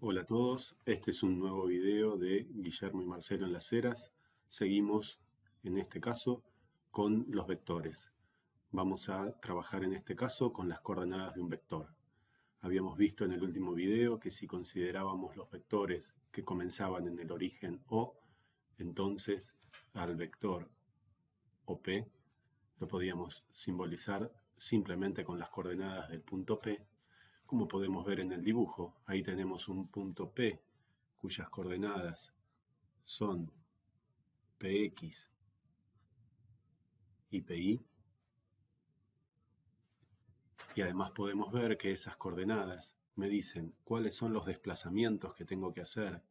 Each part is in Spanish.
Hola a todos, este es un nuevo video de Guillermo y Marcelo en las Heras. Seguimos, en este caso, con los vectores. Vamos a trabajar en este caso con las coordenadas de un vector. Habíamos visto en el último video que si considerábamos los vectores que comenzaban en el origen O, entonces al vector OP lo podíamos simbolizar simplemente con las coordenadas del punto P. Como podemos ver en el dibujo, ahí tenemos un punto P cuyas coordenadas son Px y Pi. Y además podemos ver que esas coordenadas me dicen cuáles son los desplazamientos que tengo que hacer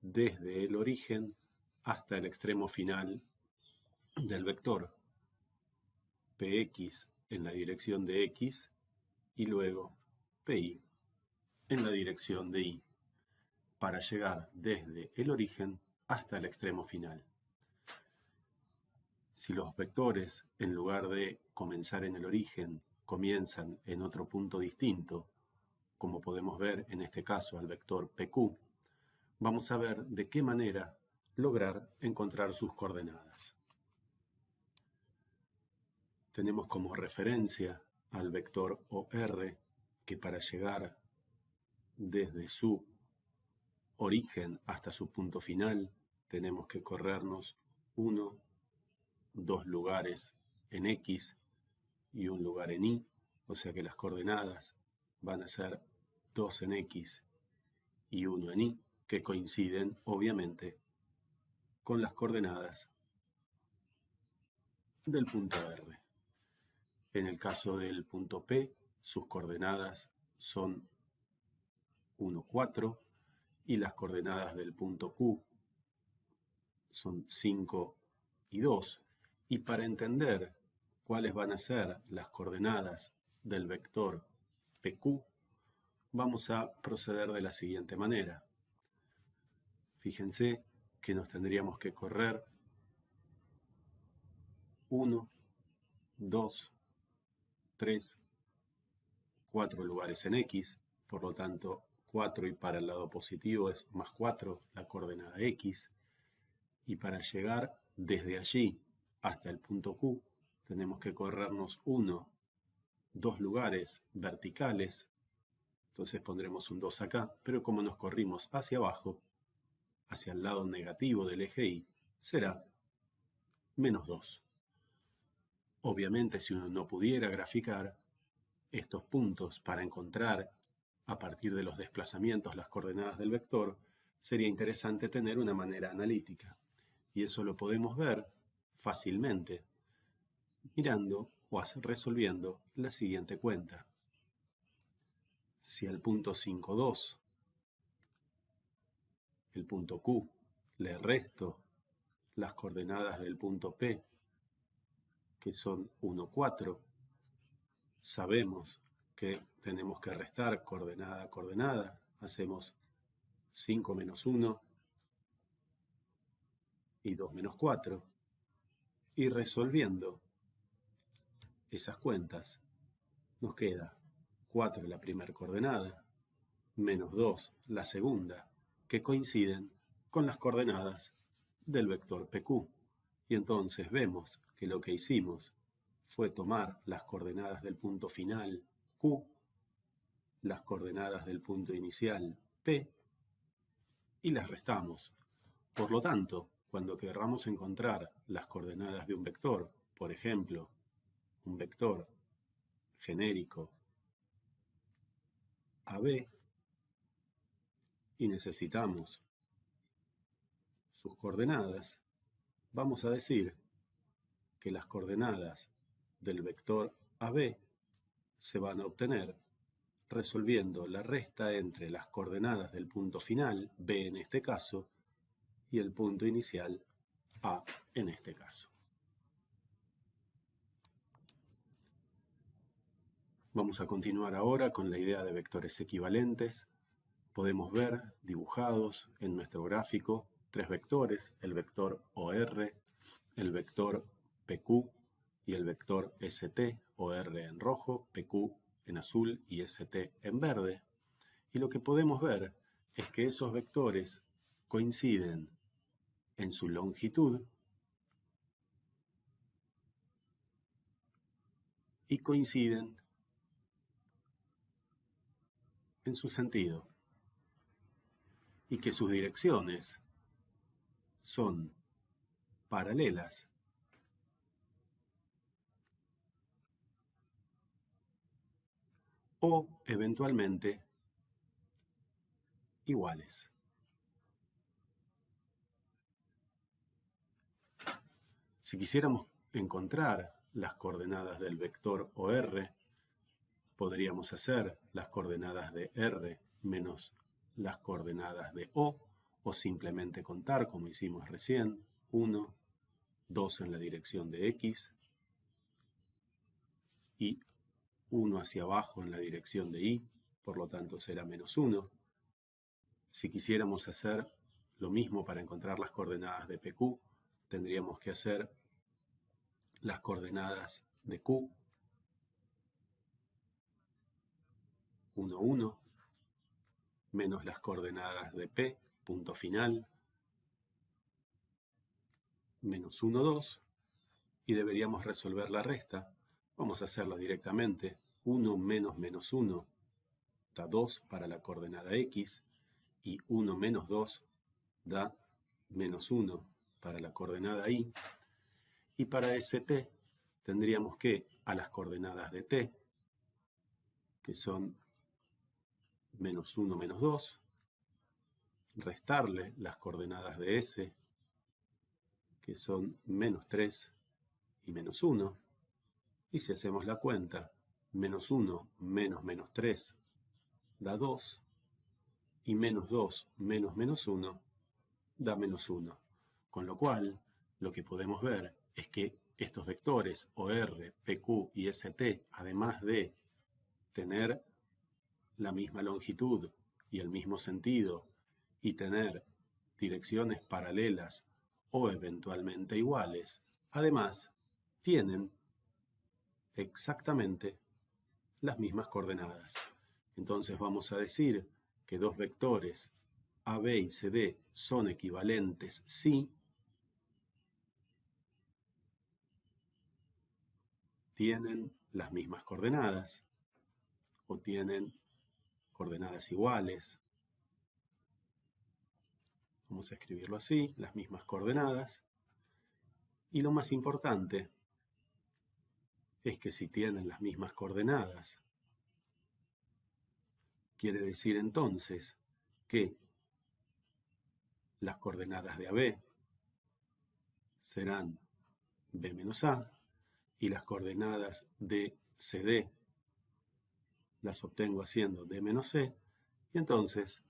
desde el origen hasta el extremo final del vector. Px en la dirección de x y luego Pi en la dirección de y, para llegar desde el origen hasta el extremo final. Si los vectores, en lugar de comenzar en el origen, comienzan en otro punto distinto, como podemos ver en este caso al vector PQ, vamos a ver de qué manera lograr encontrar sus coordenadas. Tenemos como referencia al vector OR, que para llegar desde su origen hasta su punto final, tenemos que corrernos 2 lugares en X y un lugar en Y, o sea que las coordenadas van a ser 2 en X y 1 en Y, que coinciden obviamente con las coordenadas del punto R. En el caso del punto P, sus coordenadas son 1, 4 y las coordenadas del punto Q son 5 y 2. Y para entender cuáles van a ser las coordenadas del vector PQ, vamos a proceder de la siguiente manera. Fíjense que nos tendríamos que correr 1, 2, 3, 4 lugares en X, por lo tanto 4 y para el lado positivo es más 4 la coordenada X, y para llegar desde allí hasta el punto Q tenemos que corrernos 2 lugares verticales, entonces pondremos un 2 acá, pero como nos corrimos hacia abajo, hacia el lado negativo del eje Y, será menos 2. Obviamente, si uno no pudiera graficar estos puntos para encontrar a partir de los desplazamientos las coordenadas del vector, sería interesante tener una manera analítica. Y eso lo podemos ver fácilmente mirando o resolviendo la siguiente cuenta. Si al punto 5, 2, el punto Q, le resto las coordenadas del punto P, que son 1, 4, sabemos que tenemos que restar coordenada a coordenada. Hacemos 5 menos 1 y 2 menos 4. Y resolviendo esas cuentas, nos queda 4 la primera coordenada, menos 2 la segunda, que coinciden con las coordenadas del vector PQ. Y entonces vemos que lo que hicimos fue tomar las coordenadas del punto final Q, las coordenadas del punto inicial P, y las restamos. Por lo tanto, cuando querramos encontrar las coordenadas de un vector, por ejemplo, un vector genérico AB, y necesitamos sus coordenadas, vamos a decir que las coordenadas del vector AB se van a obtener resolviendo la resta entre las coordenadas del punto final, B en este caso, y el punto inicial, A en este caso. Vamos a continuar ahora con la idea de vectores equivalentes. Podemos ver dibujados en nuestro gráfico 3 vectores, el vector OR, el vector PQ y el vector ST, OR en rojo, PQ en azul y ST en verde. Y lo que podemos ver es que esos vectores coinciden en su longitud y coinciden en su sentido, y que sus direcciones son paralelas o eventualmente iguales. Si quisiéramos encontrar las coordenadas del vector OR, podríamos hacer las coordenadas de R menos las coordenadas de O simplemente contar, como hicimos recién, 1, 2 en la dirección de X y 1 hacia abajo en la dirección de Y, por lo tanto será menos 1. Si quisiéramos hacer lo mismo para encontrar las coordenadas de PQ, tendríamos que hacer las coordenadas de Q, 1, 1, menos las coordenadas de P, punto final, menos 1, 2, y deberíamos resolver la resta. Vamos a hacerla directamente. 1 menos menos 1 da 2 para la coordenada X, y 1 menos 2 da menos 1 para la coordenada Y. Y para ST tendríamos que a las coordenadas de T, que son menos 1 menos 2, restarle las coordenadas de S, que son menos 3 y menos 1, y si hacemos la cuenta, menos 1 menos menos 3 da 2, y menos 2 menos menos 1 da menos 1, con lo cual lo que podemos ver es que estos vectores OR, PQ y ST, además de tener la misma longitud y el mismo sentido y tener direcciones paralelas o eventualmente iguales, además tienen exactamente las mismas coordenadas. Entonces vamos a decir que dos vectores AB y CD son equivalentes si tienen las mismas coordenadas o tienen coordenadas iguales. Vamos a escribirlo así, las mismas coordenadas. Y lo más importante es que si tienen las mismas coordenadas, quiere decir entonces que las coordenadas de AB serán B menos A y las coordenadas de CD las obtengo haciendo D menos C, y entonces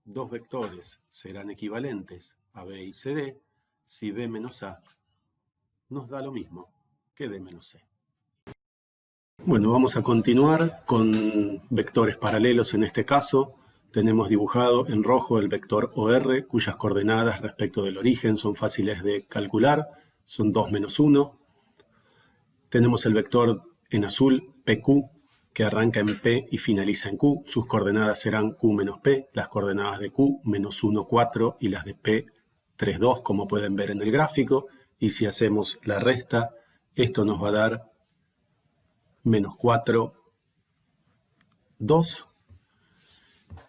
dos vectores serán equivalentes a B y CD si B menos A nos da lo mismo que D menos C. Bueno, vamos a continuar con vectores paralelos. En este caso tenemos dibujado en rojo el vector OR, cuyas coordenadas respecto del origen son fáciles de calcular, son 2 menos 1. Tenemos el vector en azul, PQ, que arranca en P y finaliza en Q. Sus coordenadas serán Q menos P, las coordenadas de Q, menos 1, 4, y las de P, 3, 2, como pueden ver en el gráfico. Y si hacemos la resta, esto nos va a dar menos 4, 2.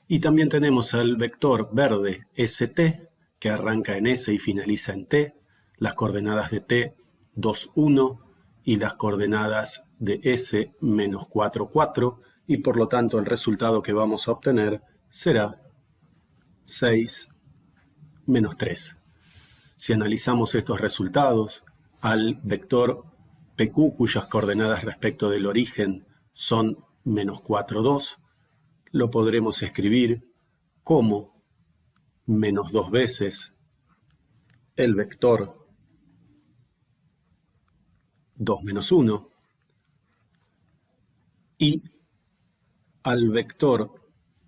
Y también tenemos al vector verde ST, que arranca en S y finaliza en T, las coordenadas de T, 2, 1, y las coordenadas de S, menos 4, 4, y por lo tanto el resultado que vamos a obtener será 6, menos 3. Si analizamos estos resultados, al vector PQ, cuyas coordenadas respecto del origen son menos 4, 2, lo podremos escribir como menos 2 veces el vector 2 menos 1, y al vector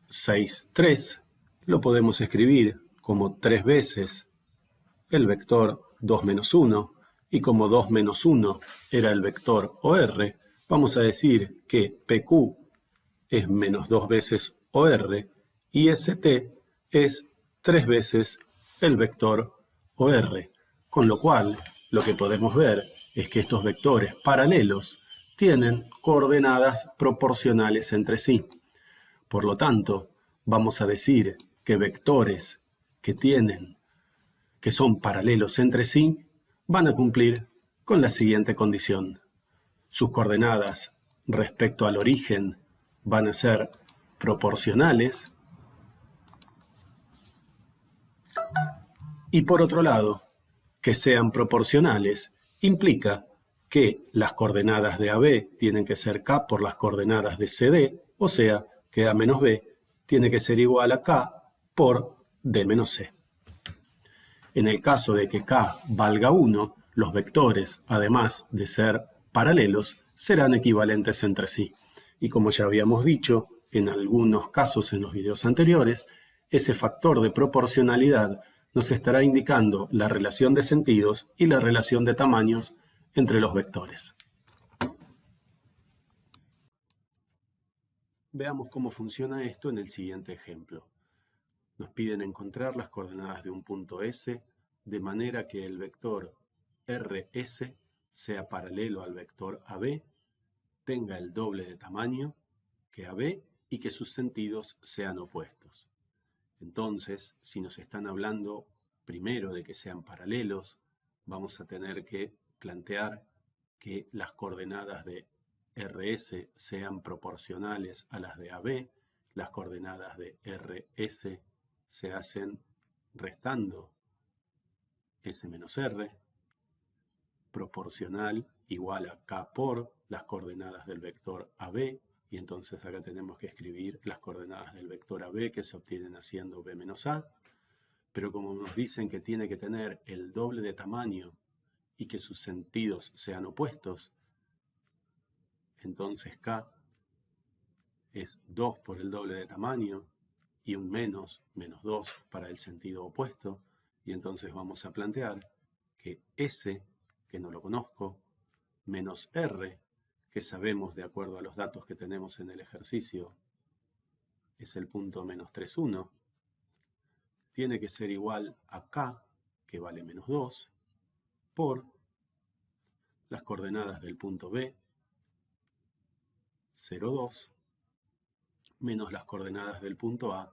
6, 3 lo podemos escribir como 3 veces el vector 2 menos 1, y como 2 menos 1 era el vector OR, vamos a decir que PQ es menos 2 veces OR y ST es 3 veces el vector OR, con lo cual lo que podemos ver es que estos vectores paralelos tienen coordenadas proporcionales entre sí. Por lo tanto, vamos a decir que vectores que son paralelos entre sí van a cumplir con la siguiente condición. Sus coordenadas respecto al origen van a ser proporcionales. Y por otro lado, que sean proporcionales implica que las coordenadas de AB tienen que ser K por las coordenadas de CD, o sea, que A menos B tiene que ser igual a K por D menos C. En el caso de que K valga 1, los vectores, además de ser paralelos, serán equivalentes entre sí. Y como ya habíamos dicho, en algunos casos en los videos anteriores, ese factor de proporcionalidad nos estará indicando la relación de sentidos y la relación de tamaños entre los vectores. Veamos cómo funciona esto en el siguiente ejemplo. Nos piden encontrar las coordenadas de un punto S de manera que el vector RS sea paralelo al vector AB, tenga el doble de tamaño que AB y que sus sentidos sean opuestos. Entonces, si nos están hablando primero de que sean paralelos, vamos a tener que plantear que las coordenadas de RS sean proporcionales a las de AB, las coordenadas de RS se hacen restando S menos R, proporcional igual a K por las coordenadas del vector AB, y entonces acá tenemos que escribir las coordenadas del vector AB que se obtienen haciendo B menos A, pero como nos dicen que tiene que tener el doble de tamaño y que sus sentidos sean opuestos, entonces K es 2 por el doble de tamaño y un menos 2 para el sentido opuesto, y entonces vamos a plantear que S, que no lo conozco, menos R, que sabemos de acuerdo a los datos que tenemos en el ejercicio, es el punto menos 3, 1, tiene que ser igual a K, que vale menos 2, por las coordenadas del punto B, 0, 2, menos las coordenadas del punto A,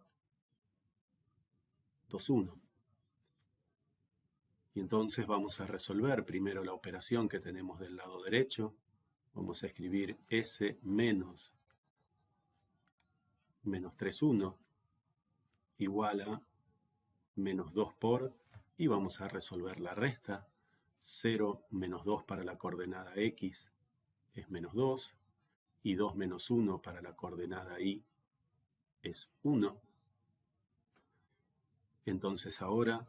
2, 1. Y entonces vamos a resolver primero la operación que tenemos del lado derecho. Vamos a escribir S menos 3, 1 igual a menos 2 por, y vamos a resolver la resta. 0 menos 2 para la coordenada X es menos 2, y 2 menos 1 para la coordenada Y es 1. Entonces ahora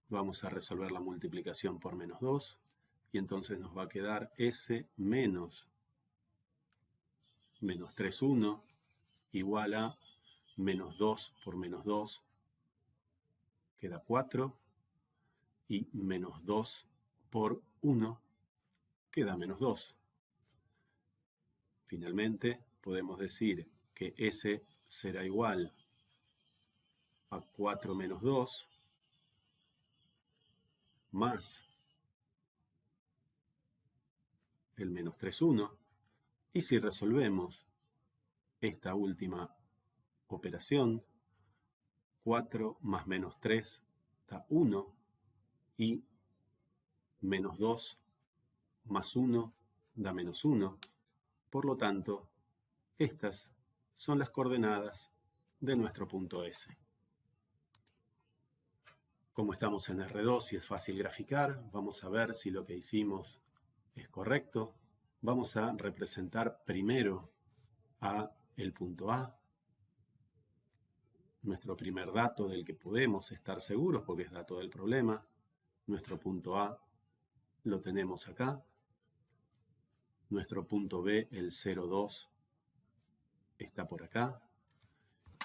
vamos a resolver la multiplicación por menos 2, y entonces nos va a quedar S menos 3, 1 igual a menos 2 por menos 2, queda 4, y menos 2 por 1 queda menos 2. Finalmente, podemos decir que S será igual a 4 menos 2 más el menos 3, 1. Y si resolvemos esta última operación, 4 más menos 3 da 1, y menos 2 más 1 da menos 1. Por lo tanto, estas son las coordenadas de nuestro punto S. Como estamos en R2 y es fácil graficar, vamos a ver si lo que hicimos es correcto. Vamos a representar primero a el punto A, nuestro primer dato del que podemos estar seguros porque es dato del problema. Nuestro punto A lo tenemos acá. Nuestro punto B, el 0, 2, está por acá.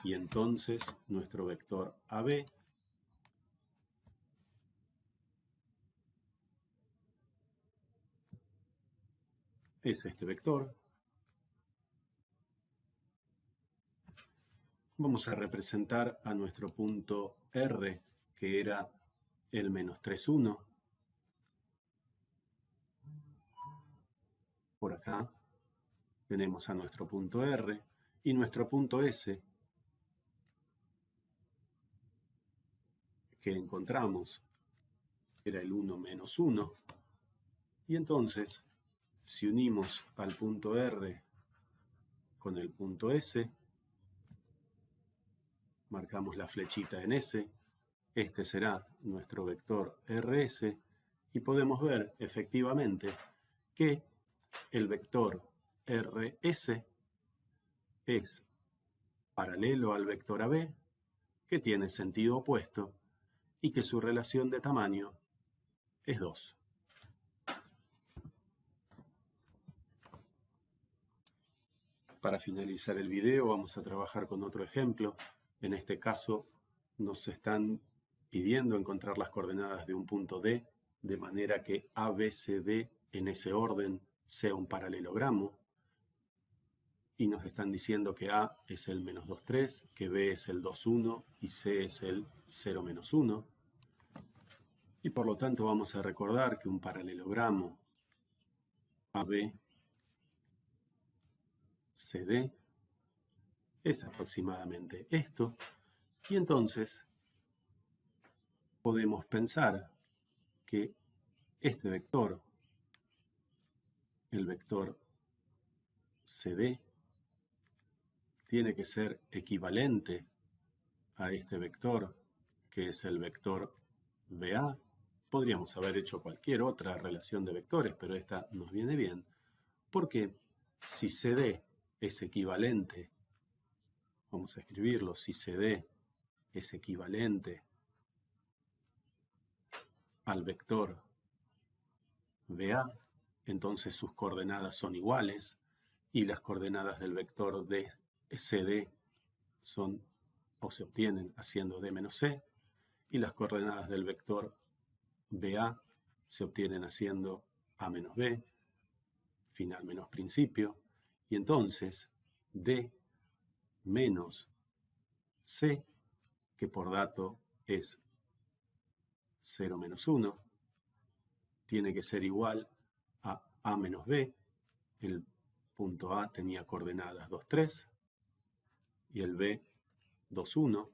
Y entonces nuestro vector AB es este vector. vamos a representar a nuestro punto R, que era el menos 3, 1. Por acá tenemos a nuestro punto R y nuestro punto S, que encontramos, era el 1 menos 1. Y entonces, si unimos al punto R con el punto S, marcamos la flechita en S, este será nuestro vector RS, y podemos ver efectivamente que el vector RS es paralelo al vector AB, que tiene sentido opuesto, y que su relación de tamaño es 2. Para finalizar el video vamos a trabajar con otro ejemplo. En este caso nos están pidiendo encontrar las coordenadas de un punto D, de manera que ABCD en ese orden sea un paralelogramo. Y nos están diciendo que A es el menos 2, 3, que B es el 2, 1 y C es el 0, menos 1. Y por lo tanto vamos a recordar que un paralelogramo ABCD es aproximadamente esto. Y entonces podemos pensar que este vector, el vector CD, tiene que ser equivalente a este vector, que es el vector BA. Podríamos haber hecho cualquier otra relación de vectores, pero esta nos viene bien, porque si CD es equivalente, vamos a escribirlo, si CD es equivalente al vector BA, entonces sus coordenadas son iguales, y las coordenadas del vector de CD son o se obtienen haciendo D menos C, y las coordenadas del vector BA se obtienen haciendo A menos B, final menos principio, y entonces D menos C, que por dato es 0 menos 1, tiene que ser igual a A menos B. El punto A tenía coordenadas 2, 3 y el B 2, 1.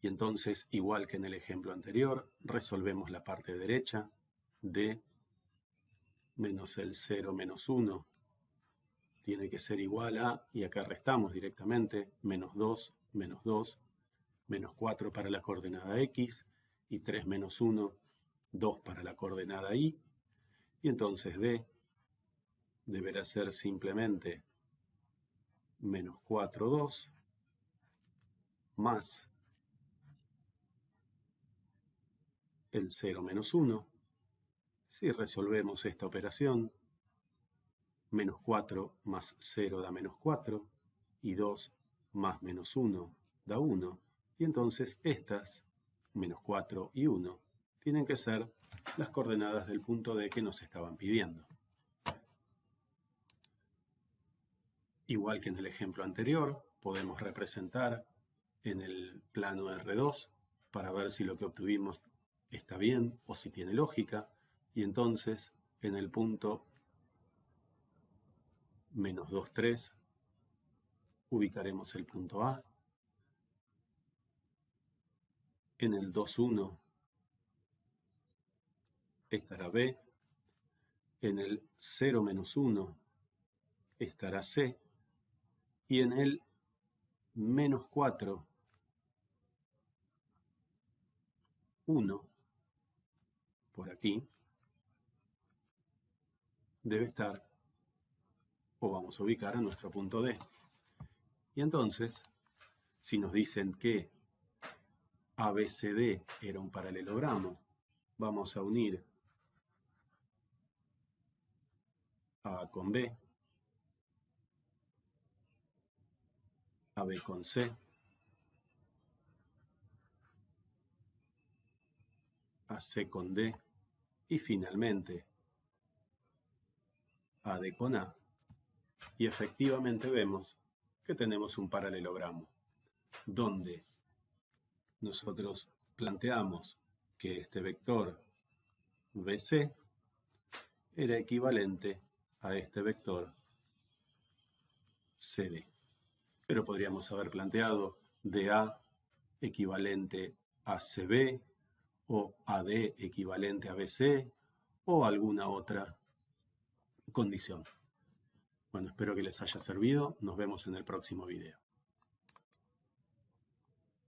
Y entonces, igual que en el ejemplo anterior, resolvemos la parte derecha. D menos el 0 menos 1 tiene que ser igual a, y acá restamos directamente, menos 2, menos 4 para la coordenada X, y 3 menos 1, 2 para la coordenada Y. Y entonces D deberá ser simplemente menos 4, 2, más el 0 menos 1. Si resolvemos esta operación, menos 4 más 0 da menos 4, y 2 más menos 1 da 1, y entonces estas, menos 4 y 1, tienen que ser las coordenadas del punto D que nos estaban pidiendo. Igual que en el ejemplo anterior, podemos representar en el plano R2 para ver si lo que obtuvimos está bien o si tiene lógica, y entonces en el punto menos 2, 3 ubicaremos el punto A. En el 2, 1 estará B. En el 0 menos 1 estará C. Y en el menos 4, 1, por aquí, debe estar, o vamos a ubicar a nuestro punto D. Y entonces, si nos dicen que ABCD era un paralelogramo, vamos a unir A con B, AB con C, AC con D, y finalmente AD con A. Y efectivamente vemos que tenemos un paralelogramo, donde nosotros planteamos que este vector BC era equivalente a este vector CD. Pero podríamos haber planteado DA equivalente a CB o AD equivalente a BC o alguna otra condición. Bueno, espero que les haya servido. Nos vemos en el próximo video.